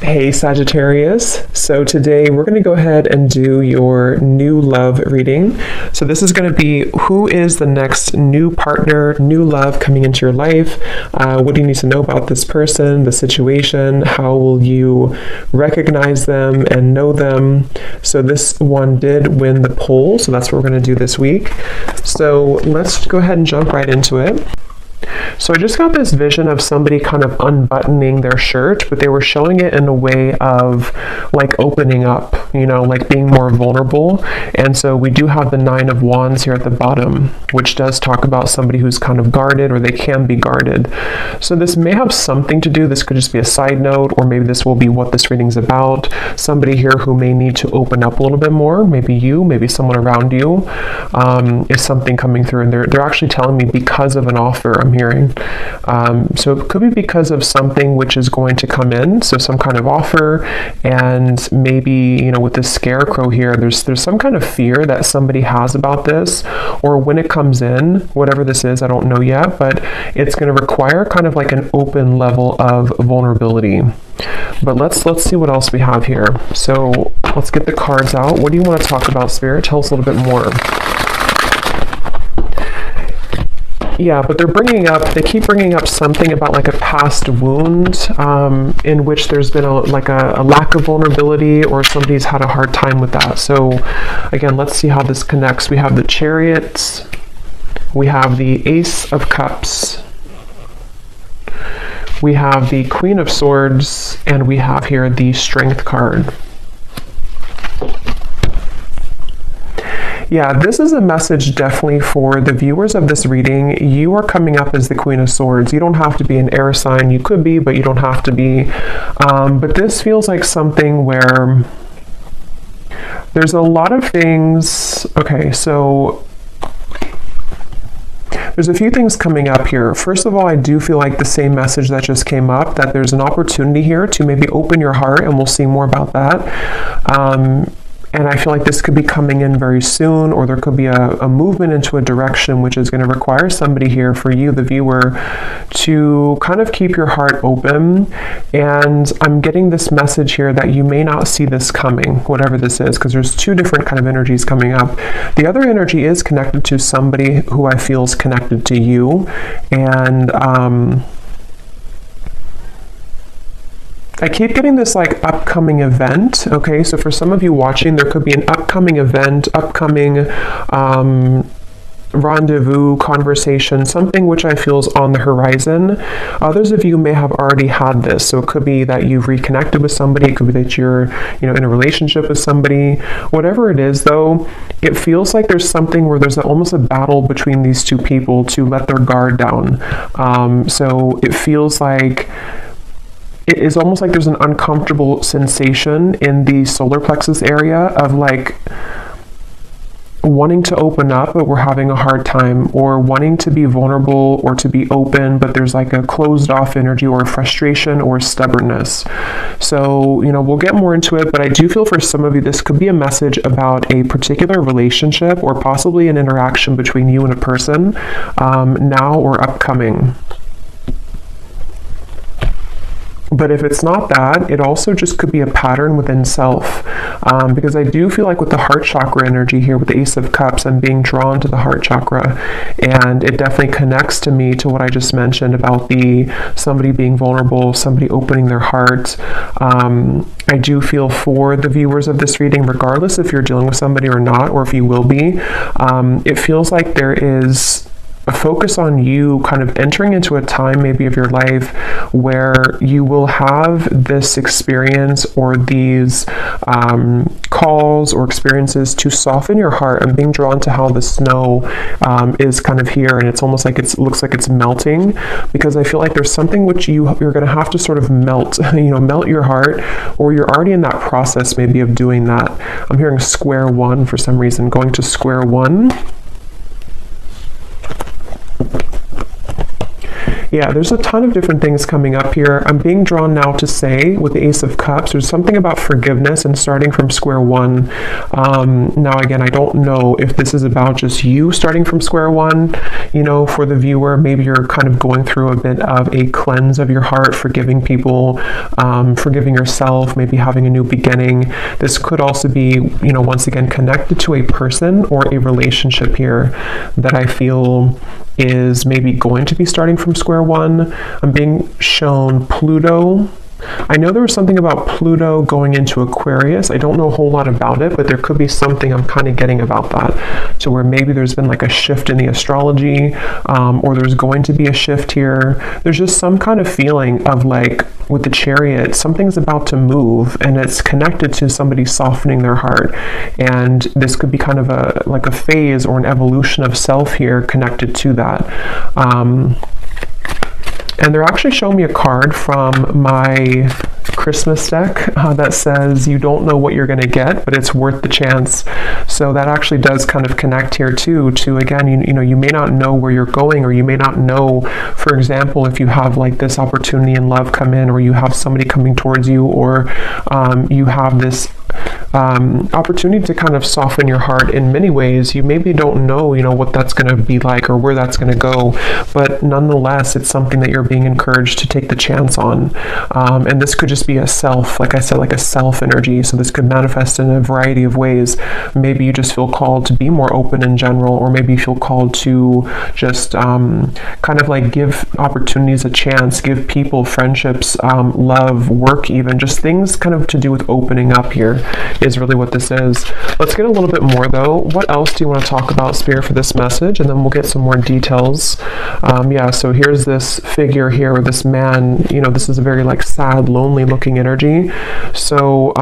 Hey Sagittarius, so today we're going to go ahead and do your new love reading. So this is going to be who is the next new partner, new love coming into your life. What do you need to know about this person, the situation? How will you recognize them and know them? So this one did win the poll, so that's what we're going to do this week. So let's go ahead and jump right into it. So I just got this vision of somebody kind of unbuttoning their shirt, but they were showing it in a way of like opening up, you know, like being more vulnerable. And so we do have the 9 of Wands here at the bottom, which does talk about somebody who's kind of guarded, or they can be guarded. So this may have something to do, this could just be a side note, or maybe this will be what this reading's about. Somebody here who may need to open up a little bit more, maybe you, maybe someone around you, is something coming through. And they're actually telling me because of an offer I'm hearing. So it could be because of something which is going to come in, so some kind of offer, and maybe, you know, with this scarecrow here, there's some kind of fear that somebody has about this, or when it comes in, whatever this is, I don't know yet, but it's going to require kind of like an open level of vulnerability. But let's see what else we have here. So let's get the cards out. What do you want to talk about, Spirit? Tell us a little bit more. Yeah, but they keep bringing up something about like a past wound in which there's been a lack of vulnerability, or somebody's had a hard time with that. So again, let's see how this connects. We have the Chariot, we have the Ace of Cups, we have the Queen of Swords, and we have here the Strength card. Yeah, this is a message definitely for the viewers of this reading. You are coming up as the Queen of Swords. You don't have to be an air sign. You could be, but you don't have to be. But this feels like something where there's a lot of things. Okay, so there's a few things coming up here. First of all, I do feel like the same message that just came up, that there's an opportunity here to maybe open your heart, and we'll see more about that. And I feel like this could be coming in very soon, or there could be a movement into a direction which is going to require somebody here, for you, the viewer, to kind of keep your heart open. And I'm getting this message here that you may not see this coming, whatever this is, because there's 2 different kind of energies coming up. The other energy is connected to somebody who I feel is connected to you. And I keep getting this like upcoming event. Okay, so for some of you watching, there could be an upcoming event, upcoming rendezvous, conversation, something which I feel is on the horizon. Others of you may have already had this, so it could be that you've reconnected with somebody, it could be that you're, you know, in a relationship with somebody. Whatever it is, though, it feels like there's something where there's almost a battle between these 2 people to let their guard down. So it feels like it is almost like there's an uncomfortable sensation in the solar plexus area of like wanting to open up, but we're having a hard time, or wanting to be vulnerable or to be open, but there's like a closed off energy, or frustration, or stubbornness. So, you know, we'll get more into it, but I do feel for some of you, this could be a message about a particular relationship, or possibly an interaction between you and a person, now or upcoming. But if it's not that, it also just could be a pattern within self. Because I do feel like with the heart chakra energy here, with the Ace of Cups, I'm being drawn to the heart chakra. And it definitely connects to me to what I just mentioned about somebody being vulnerable, somebody opening their heart. I do feel for the viewers of this reading, regardless if you're dealing with somebody or not, or if you will be, it feels like there is a focus on you kind of entering into a time maybe of your life where you will have this experience, or these calls or experiences to soften your heart. I'm being drawn to how the snow is kind of here, and it's almost like it looks like it's melting, because I feel like there's something which you're going to have to sort of melt, you know, melt your heart, or you're already in that process maybe of doing that. I'm hearing square one for some reason, going to square one. Yeah, there's a ton of different things coming up here. I'm being drawn now to say, with the Ace of Cups, there's something about forgiveness and starting from square one. Now, again, I don't know if this is about just you starting from square one, you know, for the viewer. Maybe you're kind of going through a bit of a cleanse of your heart, forgiving people, forgiving yourself, maybe having a new beginning. This could also be, you know, once again, connected to a person or a relationship here that I feel is maybe going to be starting from square one. I'm being shown Pluto. I know there was something about Pluto going into Aquarius. I don't know a whole lot about it, but there could be something I'm kind of getting about that, to where maybe there's been like a shift in the astrology, or there's going to be a shift here. There's just some kind of feeling of like, with the Chariot, something's about to move, and it's connected to somebody softening their heart. And this could be kind of like a phase or an evolution of self here connected to that. And they're actually showing me a card from my Christmas deck that says you don't know what you're going to get, but it's worth the chance. So that actually does kind of connect here too, to again, you know, you may not know where you're going, or you may not know, for example, if you have like this opportunity in love come in, or you have somebody coming towards you, or you have this opportunity to kind of soften your heart in many ways. You maybe don't know, you know, what that's going to be like or where that's going to go, but nonetheless, it's something that you're being encouraged to take the chance on. And this could just be a self, like I said, like a self energy. So this could manifest in a variety of ways. Maybe you just feel called to be more open in general, or maybe you feel called to just kind of like give opportunities a chance, give people, friendships, love, work, even just things kind of to do with opening up here is really what this is. Let's get a little bit more though. What else do you want to talk about, Spirit, for this message? And then we'll get some more details. Yeah, so here's this figure here, or this man, you know, this is a very like sad, lonely looking energy. So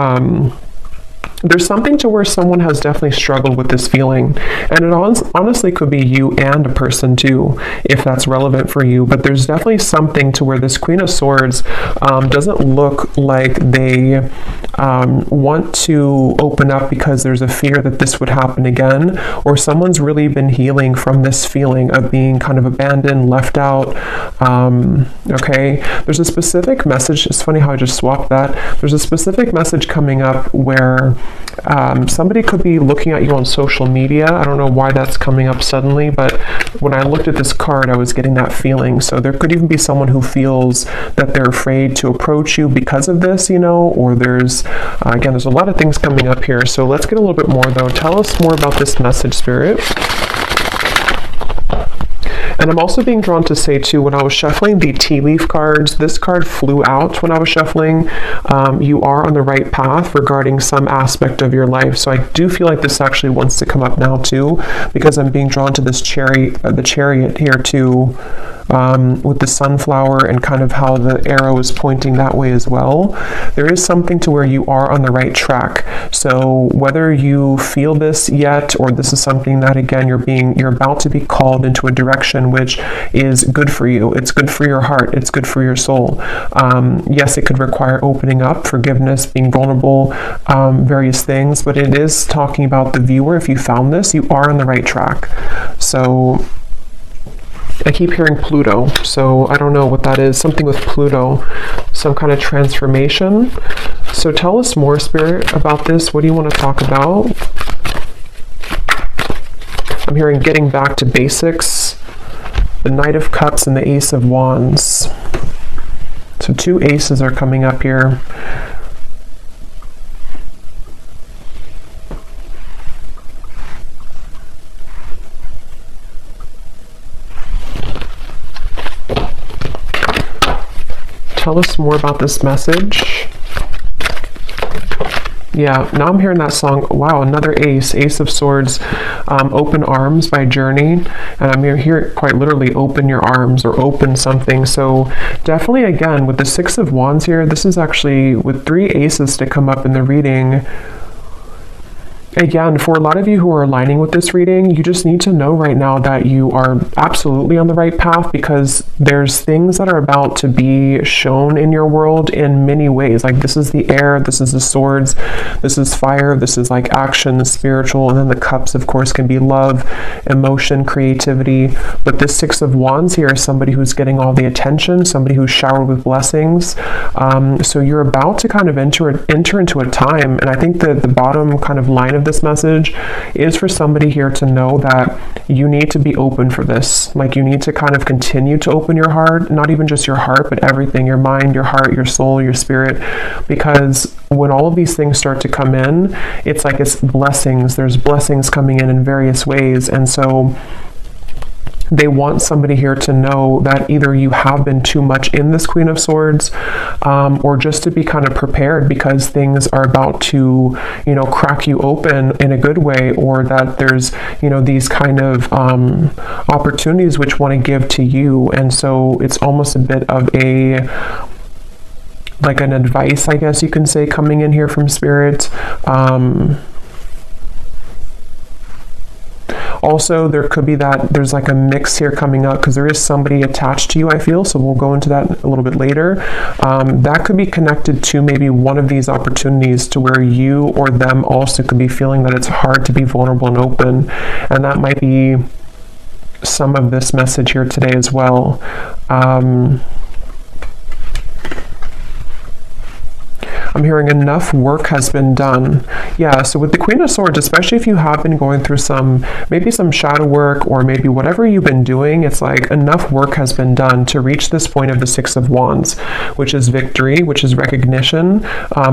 there's something to where someone has definitely struggled with this feeling, and it honestly could be you and a person too, if that's relevant for you. But there's definitely something to where this Queen of Swords doesn't look like they want to open up because there's a fear that this would happen again, or someone's really been healing from this feeling of being kind of abandoned, left out. Okay, there's a specific message. It's funny how I just swapped that. There's a specific message coming up where somebody could be looking at you on social media. I don't know why that's coming up suddenly, but when I looked at this card, I was getting that feeling. So there could even be someone who feels that they're afraid to approach you because of this, you know, or there's, again, there's a lot of things coming up here. So let's get a little bit more though. Tell us more about this message, Spirit. And I'm also being drawn to say too, when I was shuffling the tea leaf cards, this card flew out when I was shuffling. You are on the right path regarding some aspect of your life. So I do feel like this actually wants to come up now too, because I'm being drawn to this the chariot here too, with the sunflower and kind of how the arrow is pointing that way as well. There is something to where you are on the right track. So whether you feel this yet, or this is something that again you're about to be called into a direction which is good for you. It's good for your heart. It's good for your soul. Yes, it could require opening up, forgiveness, being vulnerable, various things, but it is talking about the viewer. If you found this, you are on the right track. So I keep hearing Pluto, so I don't know what that is. Something with Pluto, some kind of transformation. So tell us more, Spirit, about this. What do you want to talk about? I'm hearing getting back to basics, the Knight of Cups and the Ace of Wands. So two aces are coming up here. Tell us more about this message. Yeah, now I'm hearing that song. Wow, another ace, Ace of Swords, Open Arms by Journey. And I'm here quite literally open your arms or open something. So definitely, again, with the Six of Wands here, this is actually with three aces to come up in the reading. again, for a lot of you who are aligning with this reading, you just need to know right now that you are absolutely on the right path, because there's things that are about to be shown in your world in many ways. Like, this is the air, this is the swords, this is fire, this is like action, spiritual, and then the cups, of course, can be love, emotion, creativity. But this Six of Wands here is somebody who's getting all the attention, somebody who's showered with blessings. So you're about to kind of enter into a time, and I think that the bottom kind of line of this message is for somebody here to know that you need to be open for this. Like, you need to kind of continue to open your heart, not even just your heart, but everything, your mind, your heart, your soul, your spirit, because when all of these things start to come in, it's like it's blessings. There's blessings coming in various ways. And so they want somebody here to know that either you have been too much in this Queen of Swords, or just to be kind of prepared, because things are about to, you know, crack you open in a good way, or that there's, you know, these kind of opportunities which want to give to you. And so it's almost a bit of a, like an advice, I guess you can say, coming in here from Spirit. Also, there could be that there's like a mix here coming up, because there is somebody attached to you, I feel, so we'll go into that a little bit later. That could be connected to maybe one of these opportunities, to where you or them also could be feeling that it's hard to be vulnerable and open, and that might be some of this message here today as well. I'm hearing enough work has been done. Yeah, so with the Queen of Swords, especially if you have been going through maybe some shadow work, or maybe whatever you've been doing, it's like enough work has been done to reach this point of the Six of Wands, which is victory, which is recognition.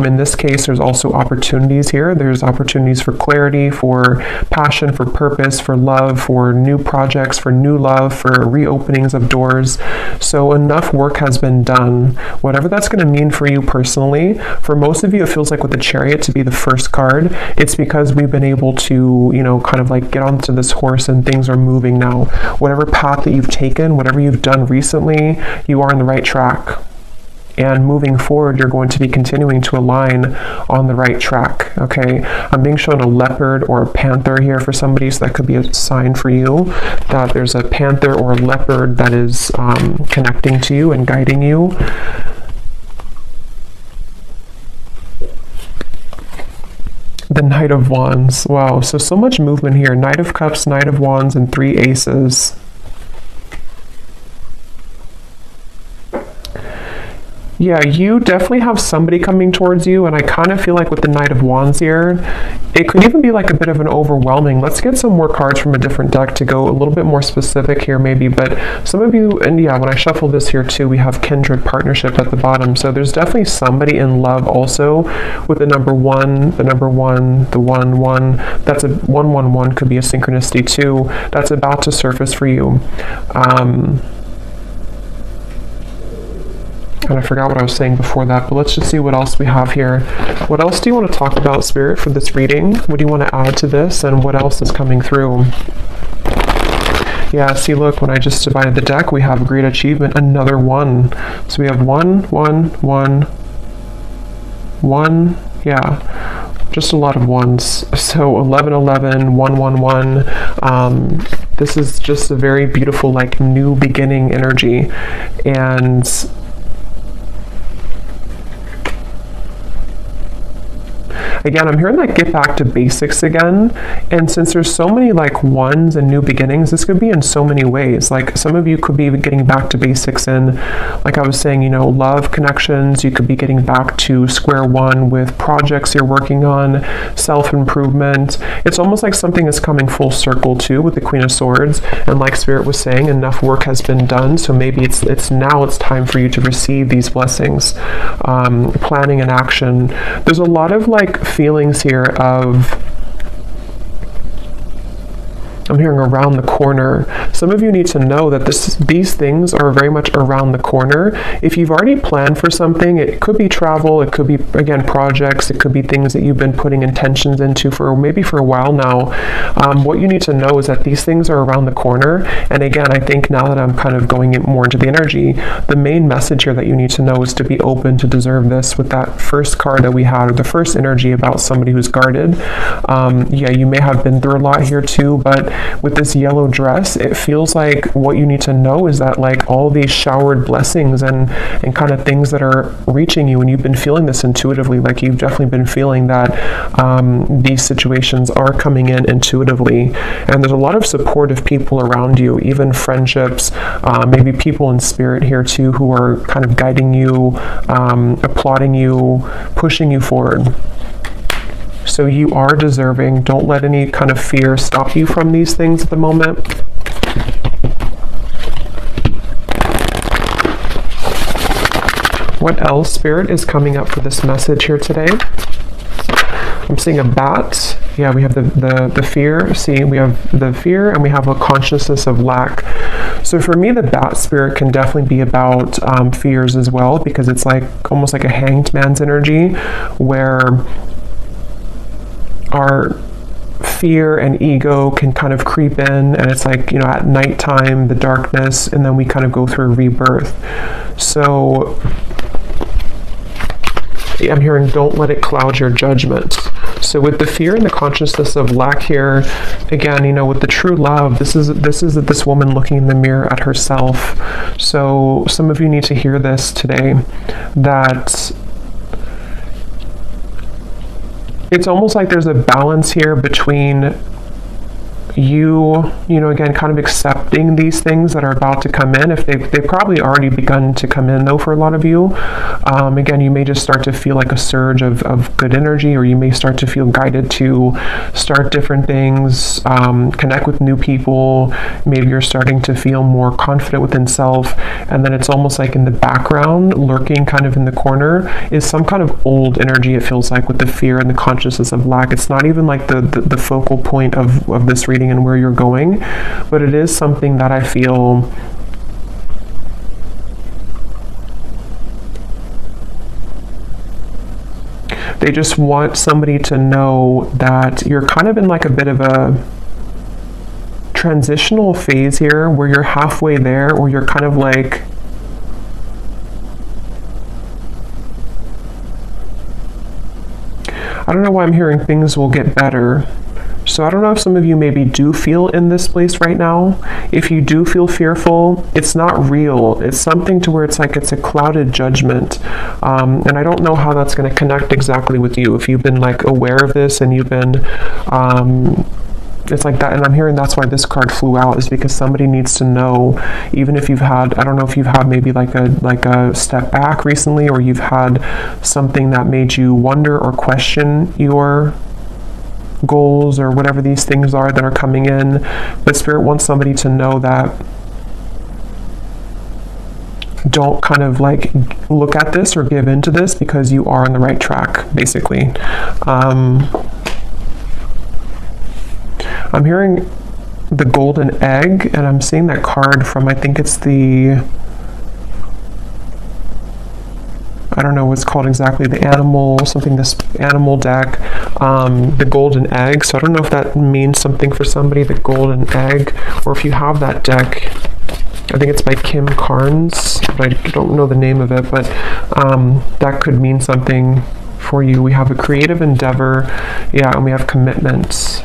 In this case, there's also opportunities here. There's opportunities for clarity, for passion, for purpose, for love, for new projects, for new love, for reopenings of doors. So enough work has been done. Whatever that's going to mean for you personally. For most of you, it feels like with the Chariot to be the first card, it's because we've been able to, you know, kind of like get onto this horse and things are moving now. Whatever path that you've taken, whatever you've done recently, you are on the right track. And moving forward, you're going to be continuing to align on the right track, okay? I'm being shown a leopard or a panther here for somebody, so that could be a sign for you that there's a panther or a leopard that is connecting to you and guiding you. The Knight of Wands. Wow, so much movement here. Knight of Cups, Knight of Wands, and 3 aces. Yeah, you definitely have somebody coming towards you, and I kind of feel like with the Knight of Wands here, it could even be like a bit of an overwhelming. Let's get some more cards from a different deck to go a little bit more specific here maybe, but some of you, and yeah, when I shuffle this here too, we have kindred partnership at the bottom, so there's definitely somebody in love also with the number 1, the 1, that's a 111 could be a synchronicity too, that's about to surface for you. And I forgot what I was saying before that, but let's just see what else we have here. What else do you want to talk about, Spirit, for this reading? What do you want to add to this, and what else is coming through? Yeah, see, look, when I just divided the deck, we have great achievement, another 1. So we have 1, 1, 1, 1, yeah, just a lot of 1s. So 11, 11, 1, 1, 1. This is just a very beautiful, like, new beginning energy. And again, I'm hearing like get back to basics again. And since there's so many like 1s and new beginnings, this could be in so many ways. Like some of you could be getting back to basics in, like I was saying, you know, love connections. You could be getting back to square one with projects you're working on, self-improvement. It's almost like something is coming full circle too with the Queen of Swords. And like Spirit was saying, enough work has been done. So maybe it's now it's time for you to receive these blessings. Planning and action. There's a lot of like feelings here of I'm hearing around the corner. Some of you need to know that these things are very much around the corner. If you've already planned for something, it could be travel, it could be, again, projects, it could be things that you've been putting intentions into for maybe for a while now. What you need to know is that these things are around the corner. And again, I think now that I'm kind of going more into the energy, the main message here that you need to know is to be open to deserve this with that first card that we had, or the first energy about somebody who's guarded. Yeah, you may have been through a lot here too, but with this yellow dress, it feels like what you need to know is that like all these showered blessings and kind of things that are reaching you, and you've been feeling this intuitively, like you've definitely been feeling that these situations are coming in intuitively, and there's a lot of supportive people around you, even friendships, maybe people in spirit here too who are kind of guiding you, applauding you, pushing you forward. So you are deserving. Don't let any kind of fear stop you from these things at the moment. What else, Spirit, is coming up for this message here today? I'm seeing a bat. Yeah, we have the fear. See, we have the fear and we have a consciousness of lack. So for me, the bat spirit can definitely be about fears as well, because it's like almost like a hanged man's energy, where our fear and ego can kind of creep in, and it's like, you know, at nighttime, the darkness, and then we kind of go through a rebirth. So I'm hearing, don't let it cloud your judgment. So with the fear and the consciousness of lack here, again, you know, with the true love, this is this woman looking in the mirror at herself. So some of you need to hear this today, that it's almost like there's a balance here between you know, again, kind of accepting these things that are about to come in. If they've probably already begun to come in though for a lot of you. Again, you may just start to feel like a surge of good energy, or you may start to feel guided to start different things, connect with new people. Maybe you're starting to feel more confident within self, and then it's almost like in the background, lurking kind of in the corner, is some kind of old energy, it feels like, with the fear and the consciousness of lack. It's not even like the focal point of this reading and where you're going, but it is something that I feel they just want somebody to know that you're kind of in like a bit of a transitional phase here, where you're halfway there, or you're kind of like, I don't know why I'm hearing things will get better. So I don't know if some of you maybe do feel in this place right now. If you do feel fearful, it's not real. It's something to where it's like it's a clouded judgment. And I don't know how that's going to connect exactly with you. If you've been like aware of this and you've been, it's like that. And I'm hearing that's why this card flew out, is because somebody needs to know, even if you've had, I don't know if you've had maybe like a step back recently, or you've had something that made you wonder or question your goals or whatever these things are that are coming in, but Spirit wants somebody to know that don't kind of like look at this or give into this, because you are on the right track, basically. I'm hearing the golden egg, and I'm seeing that card from, I think it's the, I don't know what's called exactly, the animal, something, this animal deck, the golden egg. So I don't know if that means something for somebody, the golden egg, or if you have that deck. I think it's by Kim Carnes, but I don't know the name of it, but that could mean something for you. We have a creative endeavor, yeah, and we have commitments.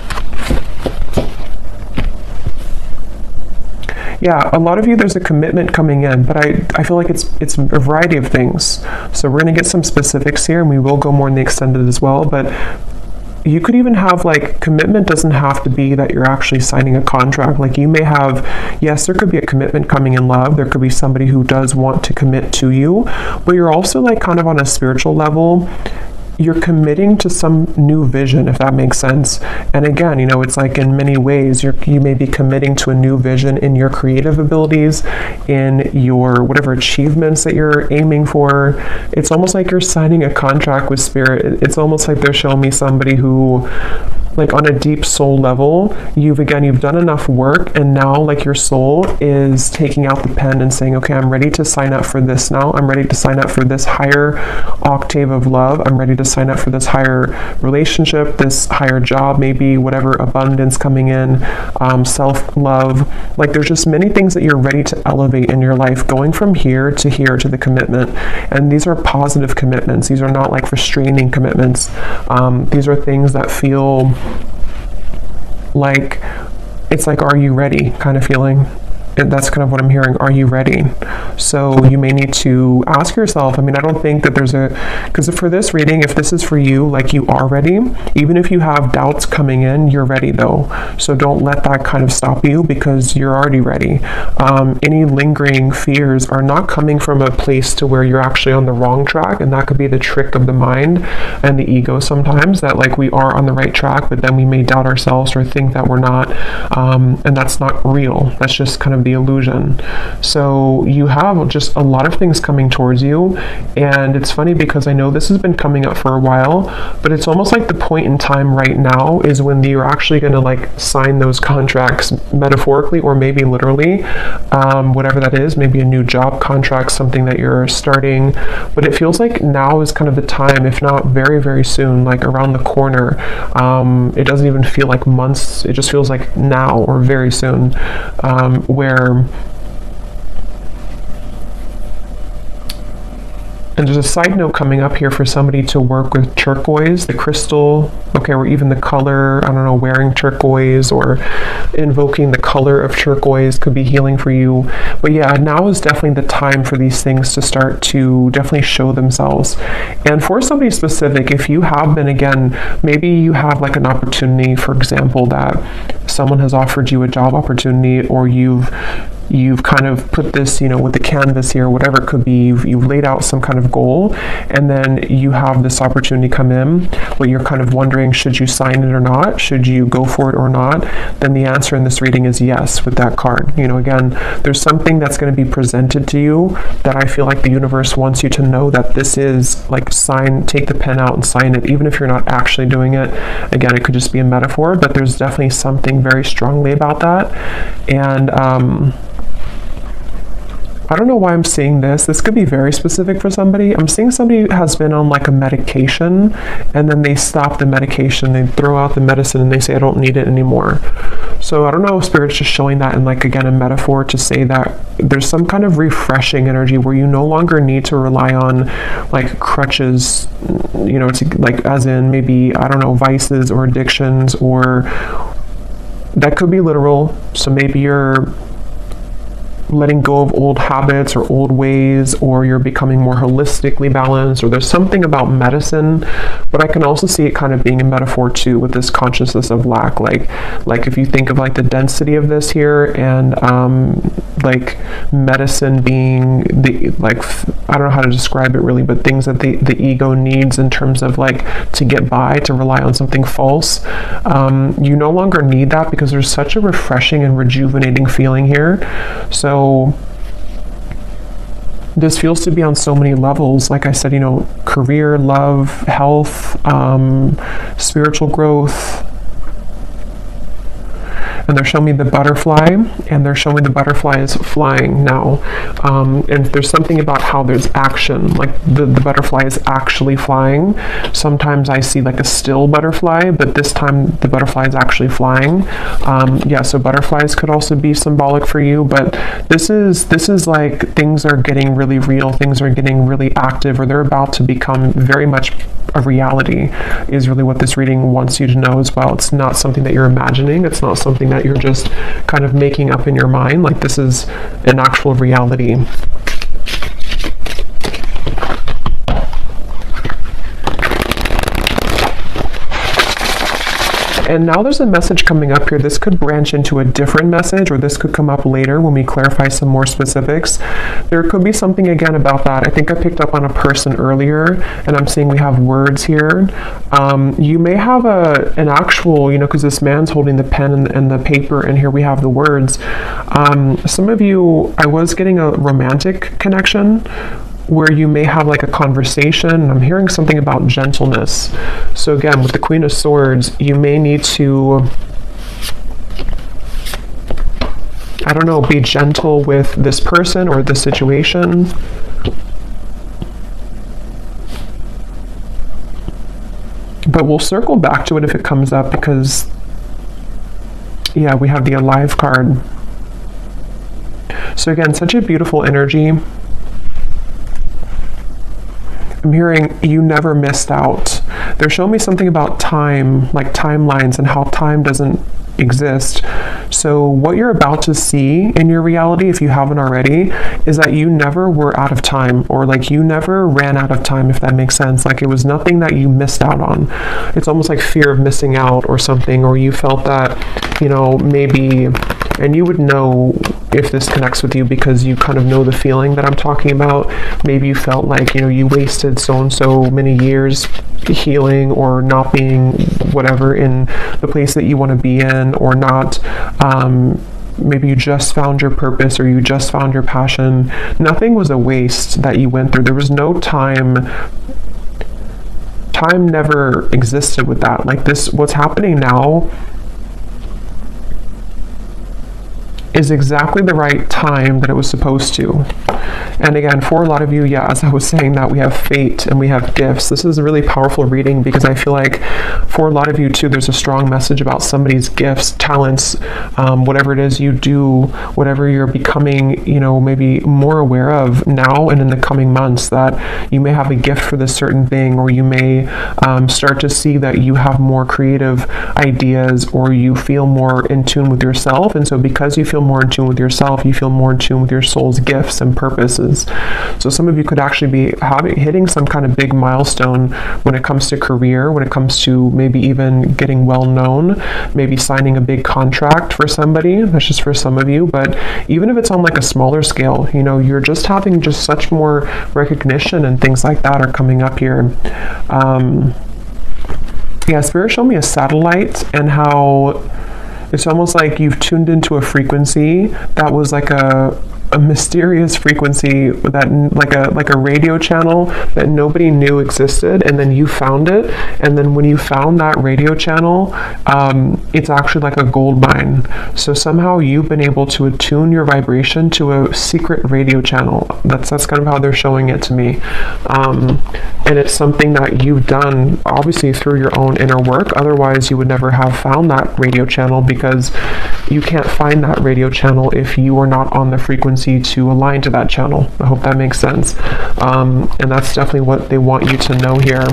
Yeah, a lot of you, there's a commitment coming in, but I feel like it's a variety of things. So we're going to get some specifics here, and we will go more in the extended as well, but you could even have, like, commitment doesn't have to be that you're actually signing a contract. Like, you may have, yes, there could be a commitment coming in love. There could be somebody who does want to commit to you, but you're also like kind of on a spiritual level, you're committing to some new vision, if that makes sense. And again, you know, it's like in many ways, you may be committing to a new vision in your creative abilities, in your whatever achievements that you're aiming for. It's almost like you're signing a contract with Spirit. It's almost like they're showing me somebody who like on a deep soul level, you've done enough work, and now like your soul is taking out the pen and saying, okay, I'm ready to sign up for this now. I'm ready to sign up for this higher octave of love. I'm ready to sign up for this higher relationship, this higher job, maybe whatever abundance coming in, self-love. Like there's just many things that you're ready to elevate in your life, going from here to the commitment. And these are positive commitments. These are not like restraining commitments. These are things that feel like, it's like, are you ready kind of feeling. And that's kind of what I'm hearing. Are you ready? So you may need to ask yourself. I mean, I don't think that there's because for this reading, if this is for you, like you are ready, even if you have doubts coming in, you're ready though. So don't let that kind of stop you, because you're already ready. Any lingering fears are not coming from a place to where you're actually on the wrong track. And that could be the trick of the mind and the ego sometimes, that like we are on the right track, but then we may doubt ourselves or think that we're not. And that's not real. That's just kind of the illusion. So you have just a lot of things coming towards you, and it's funny because I know this has been coming up for a while, but it's almost like the point in time right now is when you're actually going to like sign those contracts, metaphorically or maybe literally, whatever that is, maybe a new job contract, something that you're starting. But it feels like now is kind of the time, if not very, very soon, like around the corner. It doesn't even feel like months, it just feels like now or very soon, where and there's a side note coming up here for somebody to work with turquoise, the crystal, okay, or even the color, I don't know, wearing turquoise or invoking the color of turquoise could be healing for you. But yeah, now is definitely the time for these things to start to definitely show themselves. And for somebody specific, if you have been, again, maybe you have like an opportunity, for example, that someone has offered you a job opportunity, or you've kind of put this, you know, with the canvas here, whatever it could be, you've laid out some kind of goal, and then you have this opportunity come in where you're kind of wondering, should you sign it or not? Should you go for it or not? Then the answer in this reading is yes with that card. You know, again, there's something that's going to be presented to you that I feel like the universe wants you to know that this is like take the pen out and sign it, even if you're not actually doing it. Again, it could just be a metaphor, but there's definitely something very strongly about that. And I don't know why I'm seeing this. This could be very specific for somebody. I'm seeing somebody who has been on like a medication, and then they stop the medication, they throw out the medicine, and they say, I don't need it anymore. So I don't know if Spirit's just showing that in like, again, a metaphor to say that there's some kind of refreshing energy where you no longer need to rely on like crutches, you know, to like, as in maybe, I don't know, vices or addictions, or that could be literal. So maybe you're letting go of old habits or old ways, or you're becoming more holistically balanced, or there's something about medicine. But I can also see it kind of being a metaphor too, with this consciousness of lack, like if you think of like the density of this here, and like medicine being the, like, I don't know how to describe it really, but things that the ego needs in terms of like to get by, to rely on something false. You no longer need that, because there's such a refreshing and rejuvenating feeling here. So this feels to be on so many levels. Like I said, you know, career, love, health, spiritual growth. And they're showing me the butterfly, and they're showing the butterfly is flying now. And there's something about how there's action, like the butterfly is actually flying. Sometimes I see like a still butterfly, but this time the butterfly is actually flying. Yeah, so butterflies could also be symbolic for you, but this is like things are getting really real, things are getting really active, or they're about to become very much a reality, is really what this reading wants you to know as well. It's not something that you're imagining. It's not something that you're just kind of making up in your mind. Like, this is an actual reality. And now there's a message coming up here. This could branch into a different message, or this could come up later when we clarify some more specifics. There could be something again about that. I think I picked up on a person earlier, and I'm seeing we have words here. You may have an actual, you know, because this man's holding the pen and the paper, and here we have the words. Some of you, I was getting a romantic connection where you may have like a conversation. I'm hearing something about gentleness. So again, with the Queen of Swords, you may need to, I don't know, be gentle with this person or this situation. But we'll circle back to it if it comes up, because, yeah, we have the Alive card. So again, such a beautiful energy. I'm hearing you never missed out. They're showing me something about time, like timelines, and how time doesn't exist. So what you're about to see in your reality, if you haven't already, is that you never were out of time, or like you never ran out of time, if that makes sense. Like it was nothing that you missed out on. It's almost like fear of missing out or something, or you felt that, you know, maybe, and you would know if this connects with you because you kind of know the feeling that I'm talking about. Maybe you felt like, you know, you wasted so and so many years healing or not being whatever in the place that you want to be in, or not. Maybe you just found your purpose, or you just found your passion. Nothing was a waste that you went through. There was no time. Time never existed with that. Like this, what's happening now is exactly the right time that it was supposed to. And again, for a lot of you, yeah, as I was saying, that we have fate and we have gifts. This is a really powerful reading, because I feel like for a lot of you too, there's a strong message about somebody's gifts, talents, whatever it is you do, whatever you're becoming, you know, maybe more aware of now and in the coming months, that you may have a gift for this certain thing, or you may start to see that you have more creative ideas, or you feel more in tune with yourself. And so because you feel more in tune with yourself, you feel more in tune with your soul's gifts and purposes. So some of you could actually be hitting some kind of big milestone when it comes to career, when it comes to maybe even getting well known, maybe signing a big contract for somebody. That's just for some of you. But even if it's on like a smaller scale, you know, you're just having just such more recognition, and things like that are coming up here. Yeah, Spirit showed me a satellite, and how it's almost like you've tuned into a frequency that was like a mysterious frequency, that like a radio channel that nobody knew existed, and then you found it. And then when you found that radio channel, it's actually like a gold mine. So somehow you've been able to attune your vibration to a secret radio channel. That's kind of how they're showing it to me. And it's something that you've done obviously through your own inner work. Otherwise you would never have found that radio channel, because you can't find that radio channel if you are not on the frequency to align to that channel. I hope that makes sense. And that's definitely what they want you to know here.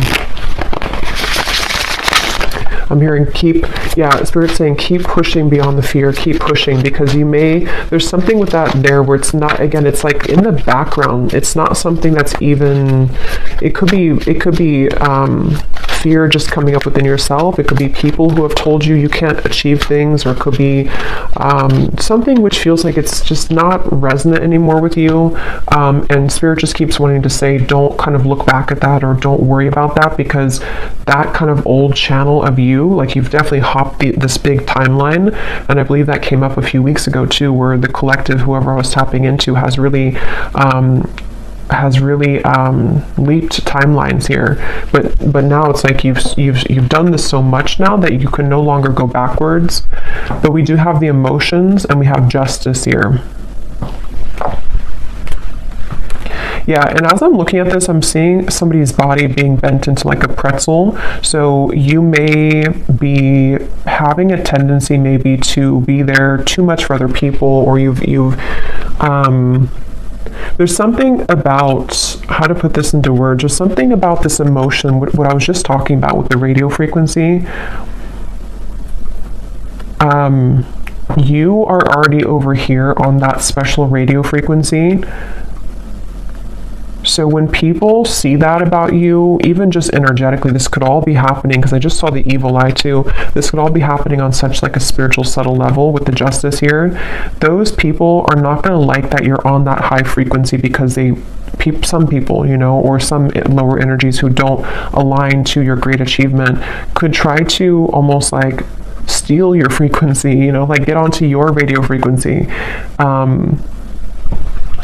I'm hearing Spirit's saying keep pushing beyond the fear, keep pushing, because there's something with that there where it's not, again, it's like in the background. It's not something that's even, it could be fear just coming up within yourself. It could be people who have told you can't achieve things, or it could be something which feels like it's just not resonant anymore with you. And Spirit just keeps wanting to say, don't kind of look back at that, or don't worry about that, because that kind of old channel of you, like you've definitely hopped this big timeline. And I believe that came up a few weeks ago too, where the collective, whoever I was tapping into, has really leaped timelines here. But now it's like you've done this so much now that you can no longer go backwards. But we do have the emotions, and we have justice here. Yeah, and as I'm looking at this, I'm seeing somebody's body being bent into like a pretzel. So you may be having a tendency maybe to be there too much for other people, or there's something about, how to put this into words, there's something about this emotion, what I was just talking about with the radio frequency. You are already over here on that special radio frequency. So when people see that about you, even just energetically, this could all be happening, because I just saw the evil eye too. This could all be happening on such like a spiritual subtle level with the justice here. Those people are not going to like that you're on that high frequency, because some people, you know, or some lower energies who don't align to your great achievement could try to almost like steal your frequency, you know, like get onto your radio frequency.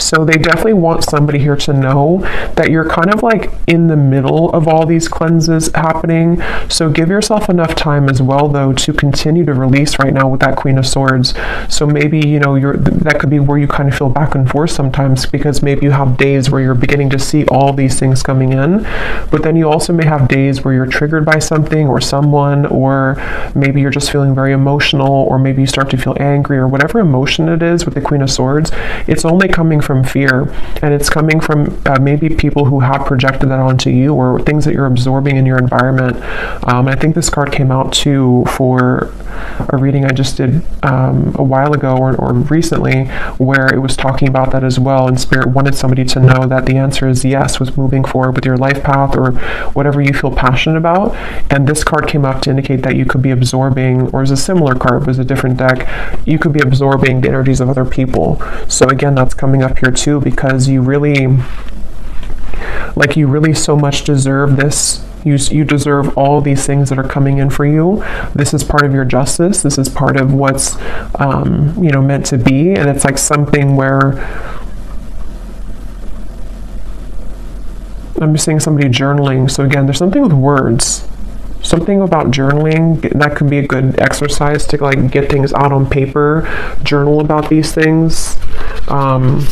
So they definitely want somebody here to know that you're kind of like in the middle of all these cleanses happening. So give yourself enough time as well, though, to continue to release right now with that Queen of Swords. So maybe, you know, that could be where you kind of feel back and forth sometimes, because maybe you have days where you're beginning to see all these things coming in, but then you also may have days where you're triggered by something or someone, or maybe you're just feeling very emotional, or maybe you start to feel angry, or whatever emotion it is with the Queen of Swords. It's only coming from fear, and it's coming from maybe people who have projected that onto you, or things that you're absorbing in your environment. I think this card came out too for a reading I just did a while ago or recently, where it was talking about that as well, and Spirit wanted somebody to know that the answer is yes, with moving forward with your life path or whatever you feel passionate about. And this card came up to indicate that you could be absorbing, or is a similar card, was a different deck, you could be absorbing the energies of other people. So again, that's coming up here too, because you really so much deserve this. You deserve all these things that are coming in for you. This is part of your justice. This is part of what's meant to be. And it's like something where I'm just seeing somebody journaling. So again, there's something with words. Something about journaling, that could be a good exercise to like get things out on paper, journal about these things. I'm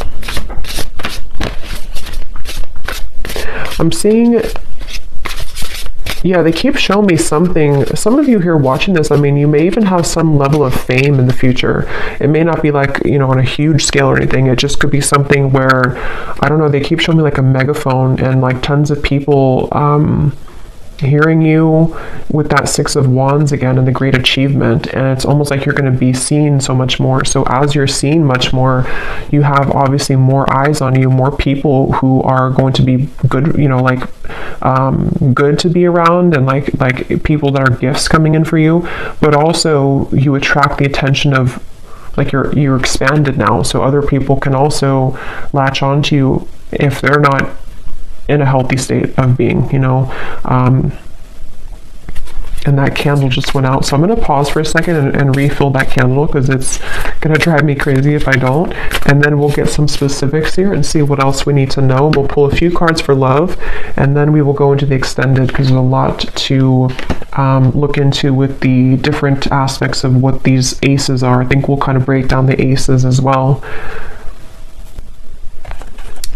seeing, yeah, they keep showing me something. Some of you here watching this, I mean, you may even have some level of fame in the future. It may not be like, on a huge scale or anything. It just could be something where, I don't know, they keep showing me like a megaphone and like tons of people hearing you with that Six of Wands again, and the great achievement. And it's almost like you're going to be seen so much more. So as you're seen much more, you have obviously more eyes on you, more people who are going to be good, good to be around, and like people that are gifts coming in for you. But also you attract the attention of, like, you're expanded now, so other people can also latch onto you if they're not in a healthy state of being, and that candle just went out. So I'm going to pause for a second and refill that candle, because it's going to drive me crazy if I don't. And then we'll get some specifics here and see what else we need to know. We'll pull a few cards for love, and then we will go into the extended, because there's a lot to look into with the different aspects of what these aces are. I think we'll kind of break down the aces as well.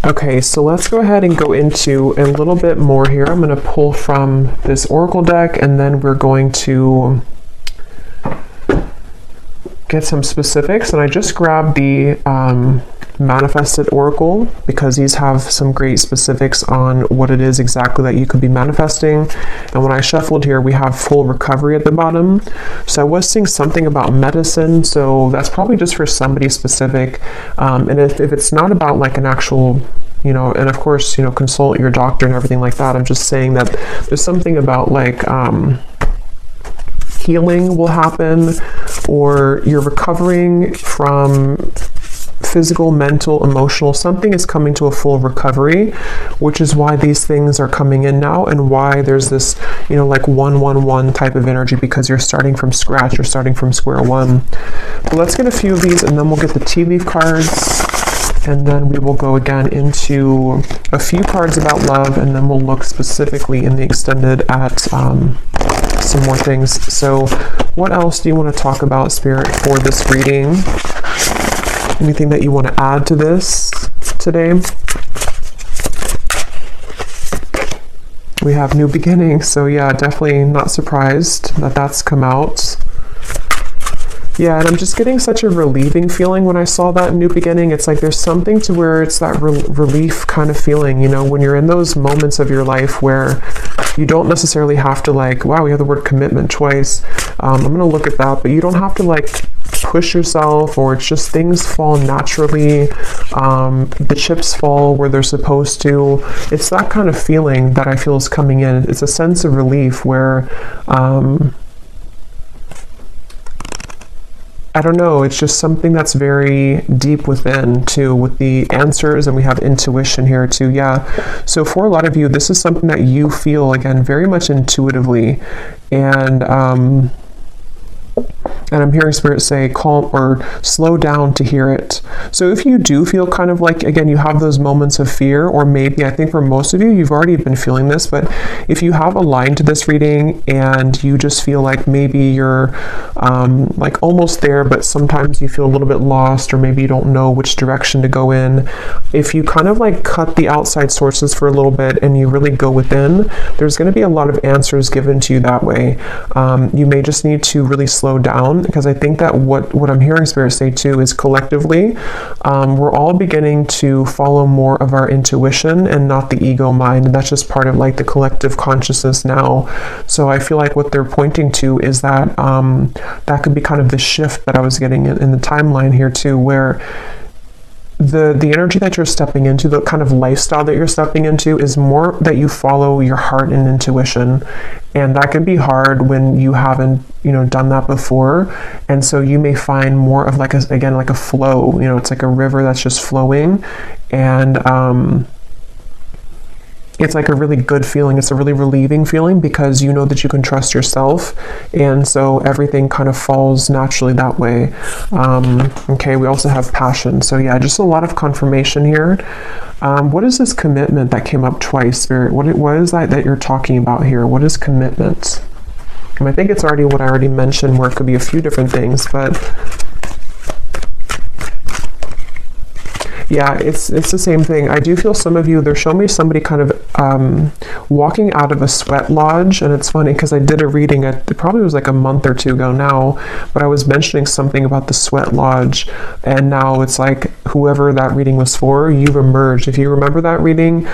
Okay, so let's go ahead and go into a little bit more here. I'm going to pull from this Oracle deck, and then we're going to get some specifics. And I just grabbed the Manifested Oracle, because these have some great specifics on what it is exactly that you could be manifesting. And when I shuffled here, we have full recovery at the bottom. So I was seeing something about medicine, so that's probably just for somebody specific. And if it's not about like an actual, and of course, consult your doctor and everything like that. I'm just saying that there's something about like healing will happen, or you're recovering from physical, mental, emotional, something is coming to a full recovery, which is why these things are coming in now, and why there's this, like 111 type of energy, because you're starting from scratch, you're starting from square one. But let's get a few of these, and then we'll get the tea leaf cards, and then we will go again into a few cards about love, and then we'll look specifically in the extended at some more things. So what else do you want to talk about, Spirit, for this reading? Anything that you want to add to this today? We have new beginnings, so yeah, definitely not surprised that that's come out. Yeah, and I'm just getting such a relieving feeling when I saw that new beginning. It's like there's something to where it's that relief kind of feeling, when you're in those moments of your life where you don't necessarily have to like, wow, we have the word commitment twice. I'm going to look at that, but you don't have to like push yourself, or it's just things fall naturally. The chips fall where they're supposed to. It's that kind of feeling that I feel is coming in. It's a sense of relief where, I don't know, it's just something that's very deep within too, with the answers, and we have intuition here too. Yeah, so for a lot of you, this is something that you feel, again, very much intuitively, and And I'm hearing Spirit say calm or slow down to hear it. So if you do feel kind of like, again, you have those moments of fear, or maybe, I think for most of you, you've already been feeling this, but if you have a line to this reading and you just feel like maybe you're like almost there, but sometimes you feel a little bit lost, or maybe you don't know which direction to go in, if you kind of like cut the outside sources for a little bit and you really go within, there's going to be a lot of answers given to you that way. You may just need to really slow down, because I think that what I'm hearing Spirit say too is collectively, we're all beginning to follow more of our intuition and not the ego mind, and that's just part of like the collective consciousness now. So I feel like what they're pointing to is that that could be kind of the shift that I was getting in the timeline here too, where the energy that you're stepping into, the kind of lifestyle that you're stepping into, is more that you follow your heart and intuition, and that can be hard when you haven't done that before. And so you may find more of like a flow, it's like a river that's just flowing, and it's like a really good feeling. It's a really relieving feeling, because you know that you can trust yourself, and so everything kind of falls naturally that way. Okay, we also have passion. So yeah, just a lot of confirmation here. What is this commitment that came up twice, Spirit? What is that you're talking about here? What is commitment? And I think it's already what I already mentioned, where it could be a few different things, but yeah, it's the same thing. I do feel some of you, they're showing me somebody kind of walking out of a sweat lodge. And it's funny because I did a reading, it probably was like a month or two ago now, but I was mentioning something about the sweat lodge, and now it's like whoever that reading was for, you've emerged. If you remember that reading,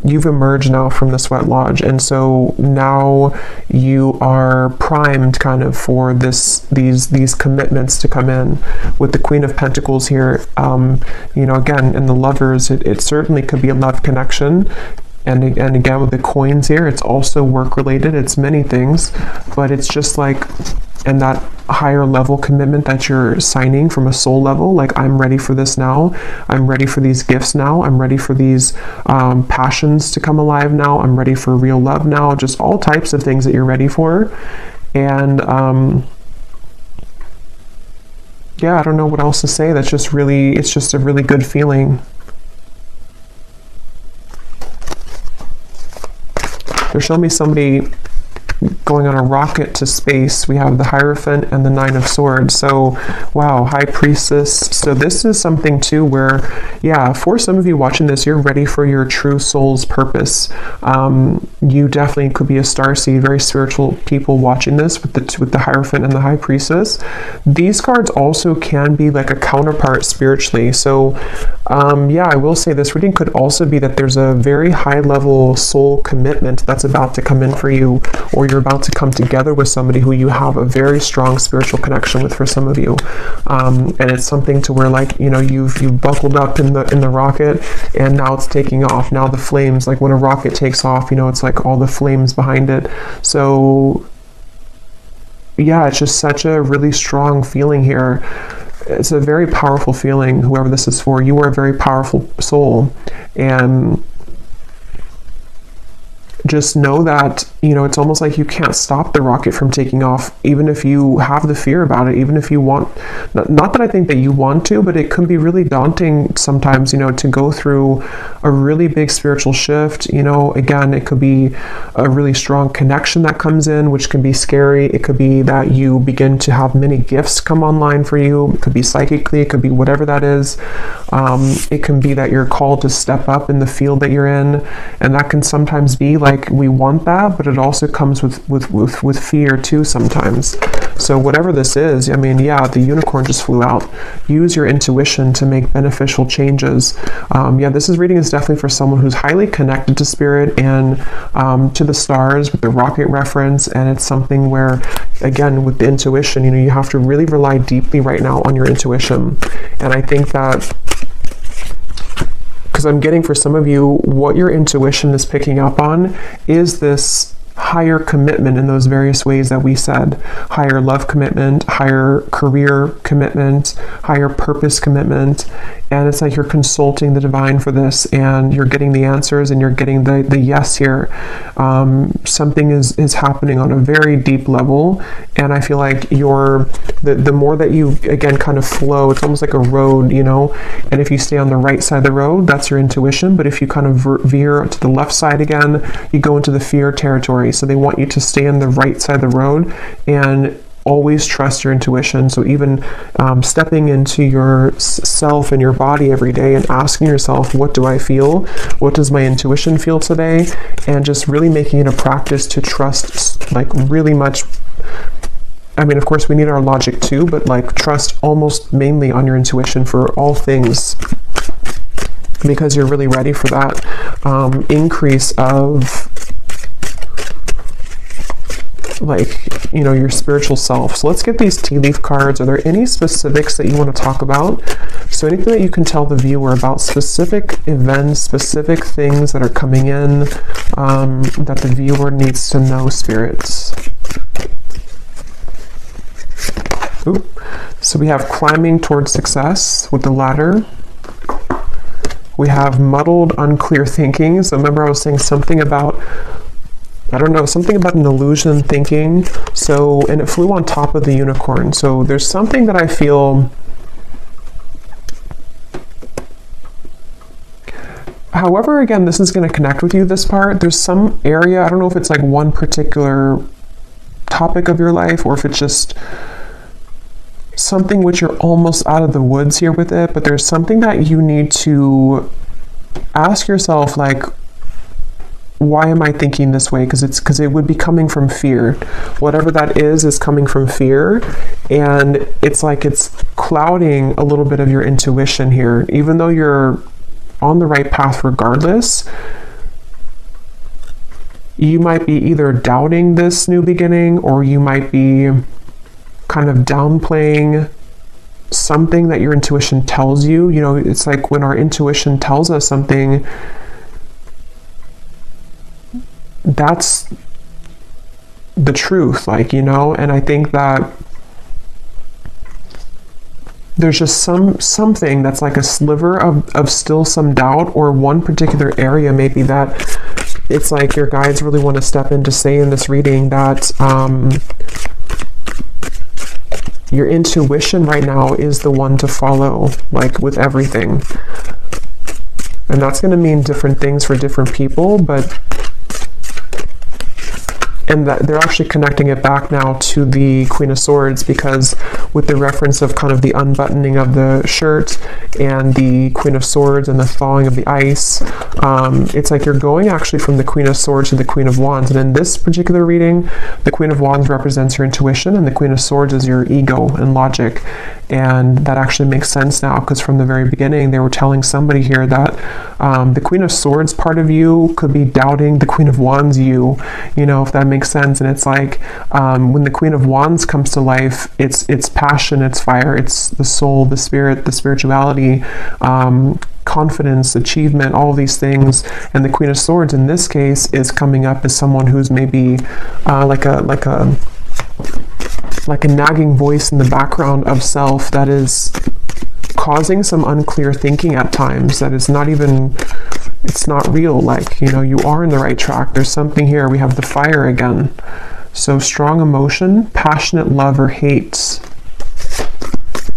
you've emerged now from the sweat lodge, and so now you are primed kind of for these commitments to come in. With the Queen of Pentacles here, again, in the Lovers, it certainly could be a love connection. And again, with the coins here, it's also work related. It's many things, but it's just like, and that higher level commitment that you're signing from a soul level, like, I'm ready for this now. I'm ready for these gifts now. I'm ready for these passions to come alive now. I'm ready for real love now. Just all types of things that you're ready for. And yeah, I don't know what else to say. That's just really, it's just a really good feeling. They're showing me somebody going on a rocket to space. We have the Hierophant and the Nine of Swords. So, wow, High Priestess. So this is something too where, yeah, for some of you watching this, you're ready for your true soul's purpose. You definitely could be a starseed, very spiritual people watching this with the Hierophant and the High Priestess. These cards also can be like a counterpart spiritually. So, yeah, I will say this reading could also be that there's a very high level soul commitment that's about to come in for you, or you're about to come together with somebody who you have a very strong spiritual connection with, for some of you. And it's something to where, like, you've buckled up in the rocket, and now it's taking off. Now the flames, like when a rocket takes off, it's like all the flames behind it. So yeah, it's just such a really strong feeling here. It's a very powerful feeling, whoever this is for. You are a very powerful soul, and just know that, it's almost like you can't stop the rocket from taking off, even if you have the fear about it, even if you want, not that I think that you want to, but it can be really daunting sometimes, to go through a really big spiritual shift. Again, it could be a really strong connection that comes in, which can be scary. It could be that you begin to have many gifts come online for you. It could be psychically, it could be whatever that is. It can be that you're called to step up in the field that you're in, and that can sometimes be like, we want that, but it also comes with fear too sometimes. So whatever this is, I mean, yeah, the unicorn just flew out. Use your intuition to make beneficial changes. Yeah, this reading is definitely for someone who's highly connected to spirit and to the stars, with the rocket reference. And it's something where, again, with the intuition, you have to really rely deeply right now on your intuition. And I think that, because I'm getting, for some of you, what your intuition is picking up on is this higher commitment in those various ways that we said. Higher love commitment, higher career commitment, higher purpose commitment. And it's like you're consulting the divine for this, and you're getting the answers, and you're getting the yes here. Something is happening on a very deep level, and I feel like the more that you, again, kind of flow, it's almost like a road, you know, and if you stay on the right side of the road, that's your intuition, but if you kind of veer to the left side again, you go into the fear territory. So they want you to stay on the right side of the road and always trust your intuition. So even stepping into your self and your body every day and asking yourself, what do I feel? What does my intuition feel today? And just really making it a practice to trust, like really much. I mean, of course, we need our logic too, but like trust almost mainly on your intuition for all things, because you're really ready for that increase of, like, you know, your spiritual self. So let's get these tea leaf cards. Are there any specifics that you want to talk about? So anything that you can tell the viewer about specific events, specific things that are coming in, that the viewer needs to know, spirits. Ooh. So we have climbing towards success with the ladder. We have muddled, unclear thinking. So remember I was saying something about, I don't know, something about an illusion thinking. So, and it flew on top of the unicorn. So there's something that I feel, however, again, this is going to connect with you, this part. There's some area, I don't know if it's like one particular topic of your life, or if it's just something which you're almost out of the woods here with it, but there's something that you need to ask yourself, like, why am I thinking this way? Because it would be coming from fear. Whatever that is coming from fear, and it's like it's clouding a little bit of your intuition here, even though you're on the right path regardless. You might be either doubting this new beginning, or you might be kind of downplaying something that your intuition tells you. You know, it's like when our intuition tells us something, that's the truth, like, you know. And I think that there's just something that's like a sliver of still some doubt, or one particular area maybe that it's like your guides really want to step in to say in this reading that your intuition right now is the one to follow, like with everything. And that's going to mean different things for different people, but and that they're actually connecting it back now to the Queen of Swords, because with the reference of kind of the unbuttoning of the shirt and the Queen of Swords and the thawing of the ice, it's like you're going actually from the Queen of Swords to the Queen of Wands. And in this particular reading, the Queen of Wands represents your intuition, and the Queen of Swords is your ego and logic. And that actually makes sense now, because from the very beginning they were telling somebody here that the Queen of Swords part of you could be doubting the Queen of Wands you know, if that makes sense. And it's like when the Queen of Wands comes to life, it's passion, it's fire, it's the soul, the spirit, the spirituality, confidence, achievement, all these things. And the Queen of Swords in this case is coming up as someone who's maybe like a nagging voice in the background of self that is causing some unclear thinking at times, that is not even, it's not real. Like, you know, you are in the right track. There's something here. We have the fire again. So strong emotion, passionate love or hate.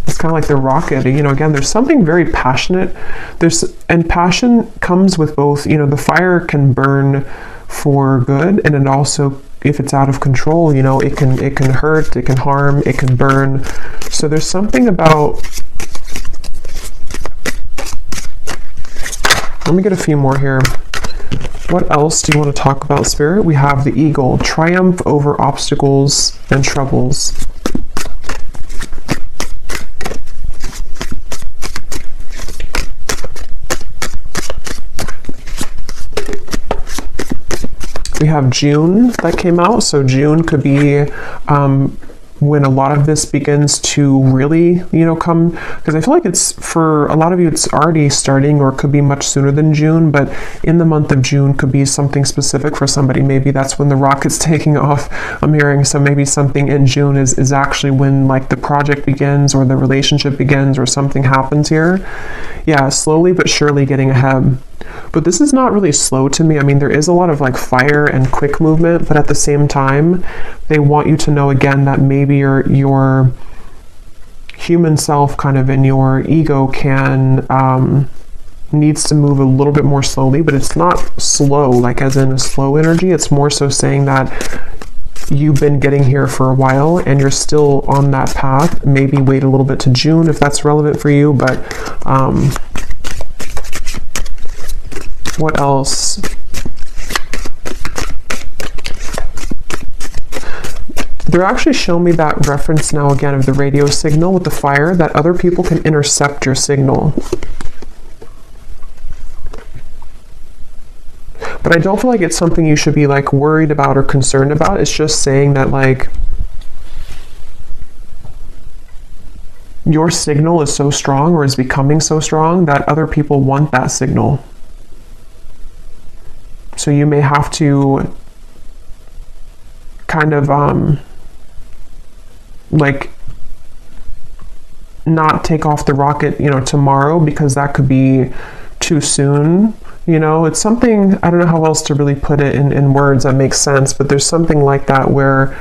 It's kind of like the rocket, you know, again, there's something very passionate. And passion comes with both, you know, the fire can burn for good, and it also, if it's out of control, you know, it can hurt, it can harm, it can burn. So there's something about, let me get a few more here. What else do you want to talk about, Spirit? We have the eagle, triumph over obstacles and troubles. We have June that came out. So June could be when a lot of this begins to really, come, because I feel like it's, for a lot of you, it's already starting, or it could be much sooner than June, but in the month of June could be something specific for somebody. Maybe that's when the rocket's taking off, I'm hearing. So maybe something in June is actually when like the project begins, or the relationship begins, or something happens here. Yeah, slowly but surely getting ahead. But this is not really slow to me. I mean, there is a lot of like fire and quick movement, but at the same time, they want you to know again that maybe your human self, kind of, in your ego needs to move a little bit more slowly, but it's not slow, like as in a slow energy. It's more so saying that you've been getting here for a while and you're still on that path. Maybe wait a little bit to June if that's relevant for you, but what else? They're actually showing me that reference now again of the radio signal with the fire, that other people can intercept your signal. But I don't feel like it's something you should be like worried about or concerned about. It's just saying that like your signal is so strong, or is becoming so strong, that other people want that signal. So you may have to kind of like not take off the rocket, tomorrow, because that could be too soon. It's something, I don't know how else to really put it in words that makes sense, but there's something like that where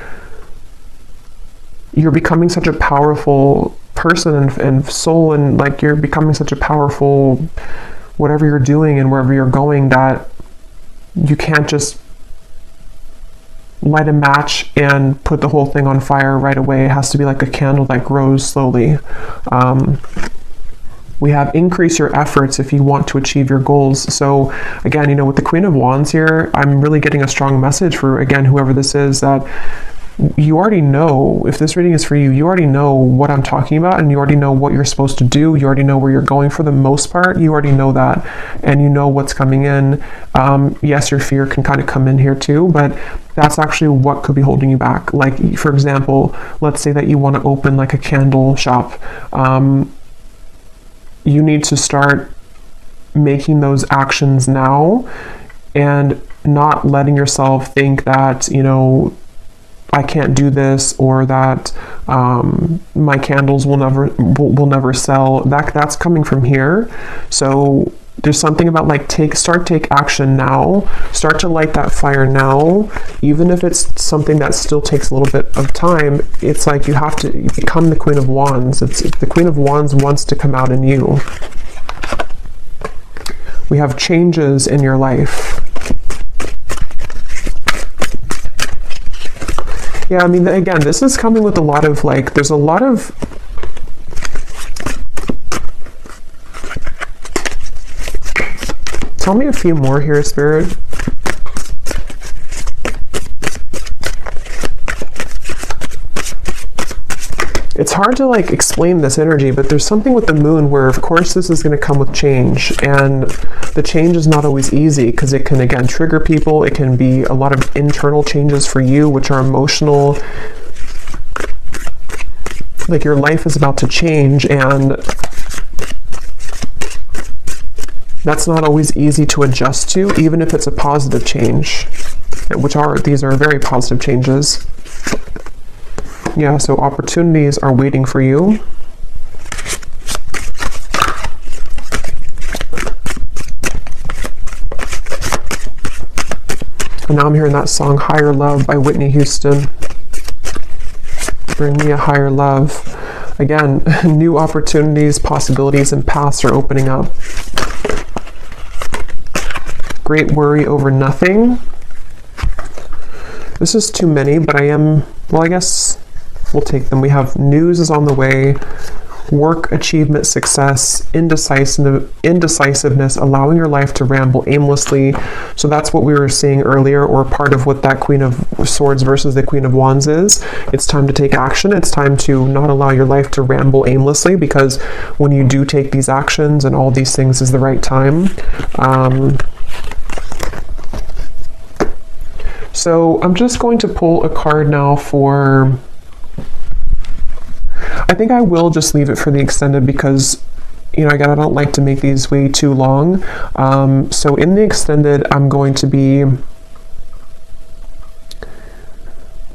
you're becoming such a powerful person and soul, and like you're becoming such a powerful whatever you're doing and wherever you're going, that you can't just light a match and put the whole thing on fire right away. It has to be like a candle that grows slowly. We have increase your efforts if you want to achieve your goals. So again, with the Queen of Wands here, I'm really getting a strong message for, again, whoever this is, that you already know, if this reading is for you, you already know what I'm talking about, and you already know what you're supposed to do. You already know where you're going for the most part. You already know that, and you know what's coming in. Yes, your fear can kind of come in here too, but that's actually what could be holding you back. Like, for example, let's say that you want to open like a candle shop. You need to start making those actions now, and not letting yourself think that, I can't do this, or that my candles will never sell. That's coming from here. So there's something about like take action now. Start to light that fire now, even if it's something that still takes a little bit of time. It's like you have to become the Queen of Wands. It's the Queen of Wands wants to come out in you. We have changes in your life. Yeah, I mean, again, this is coming with a lot of like, there's a lot of tell me a few more here, Spirit. It's hard to like explain this energy, but there's something with the moon where, of course, this is going to come with change, and the change is not always easy, because it can, again, trigger people. It can be a lot of internal changes for you, which are emotional. Like your life is about to change, and that's not always easy to adjust to, even if it's a positive change, these are very positive changes. Yeah, so opportunities are waiting for you. And now I'm hearing that song, Higher Love by Whitney Houston. Bring me a higher love. Again, new opportunities, possibilities, and paths are opening up. Great worry over nothing. This is too many, but I guess we'll take them. We have news is on the way, work, achievement, success, indecisiveness, allowing your life to ramble aimlessly. So that's what we were seeing earlier, or part of what that Queen of Swords versus the Queen of Wands is. It's time to take action. It's time to not allow your life to ramble aimlessly, because when you do take these actions and all these things is the right time. So I'm just going to pull a card now for I think I will just leave it for the extended because, you know, again, I don't like to make these way too long. So in the extended, I'm going to be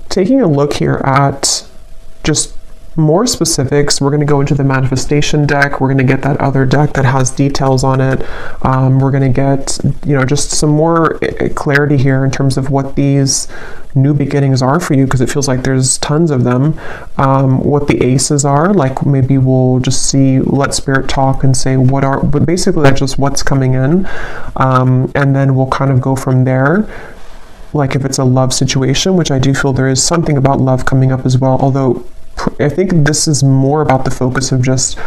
taking a look here at just more specifics. We're going to go into the manifestation deck. We're going to get that other deck that has details on it. We're going to get, you know, just some more clarity here in terms of what these new beginnings are for you, because it feels like there's tons of them. What the aces are, like maybe we'll just see, let spirit talk and say what are, but basically that's just what's coming in. And then we'll kind of go from there. Like if it's a love situation, which I do feel there is something about love coming up as well, although I think this is more about the focus of just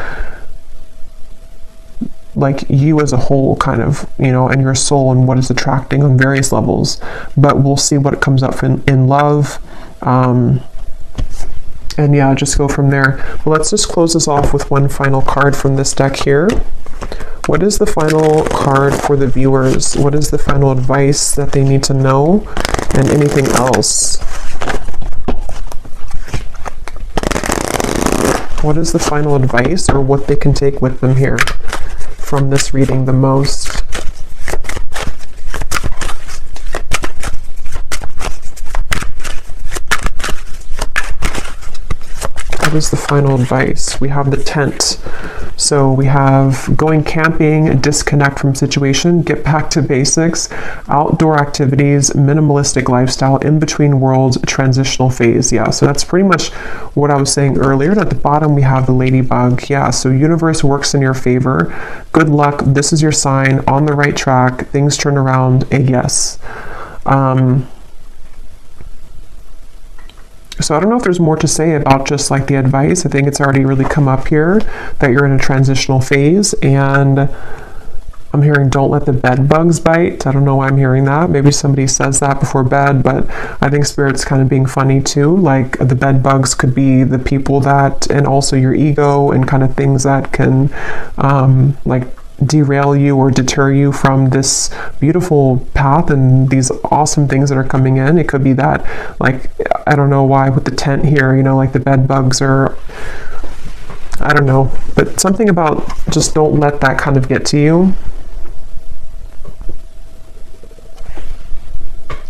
like you as a whole, kind of, you know, and your soul and what is attracting on various levels. But we'll see what comes up in love. And yeah, just go from there. Well, let's just close this off with one final card from this deck here. What is the final card for the viewers? What is the final advice that they need to know, and anything else? What is the final advice, or what they can take with them here from this reading the most? What is the final advice? We have the tent. So we have going camping, disconnect from situation, get back to basics, outdoor activities, minimalistic lifestyle, in between worlds, transitional phase. Yeah, so that's pretty much what I was saying earlier. And at the bottom, we have the ladybug. Yeah, so universe works in your favor. Good luck. This is your sign. On the right track. Things turn around. A yes. So I don't know if there's more to say about just like the advice. I think it's already really come up here that you're in a transitional phase, and I'm hearing don't let the bed bugs bite. I don't know why I'm hearing that. Maybe somebody says that before bed, but I think Spirit's kind of being funny too. Like the bed bugs could be the people that, and also your ego and kind of things that can like derail you or deter you from this beautiful path and these awesome things that are coming in. It could be that, like, I don't know why with the tent here, you know, like the bed bugs, or I don't know, but something about just don't let that kind of get to you.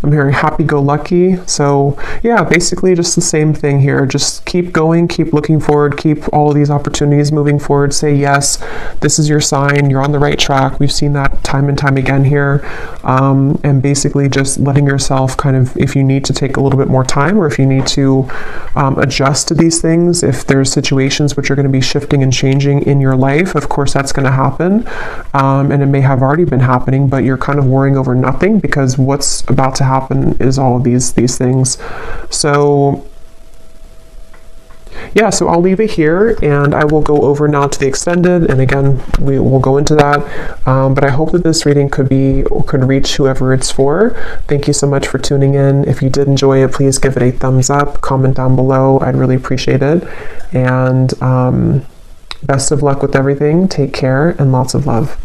I'm hearing happy-go-lucky. So yeah, basically just the same thing here. Just keep going, keep looking forward, keep all of these opportunities moving forward. Say yes, this is your sign. You're on the right track. We've seen that time and time again here. And basically just letting yourself kind of, if you need to take a little bit more time, or if you need to adjust to these things, if there's situations which are going to be shifting and changing in your life, of course that's going to happen. And it may have already been happening, but you're kind of worrying over nothing, because what's about to happen is all of these things. So yeah, so I'll leave it here, and I will go over now to the extended, and again we will go into that, but I hope that this reading could reach whoever it's for. Thank you so much for tuning in. If you did enjoy it, please give it a thumbs up, comment down below. I'd really appreciate it, and best of luck with everything. Take care, and lots of love.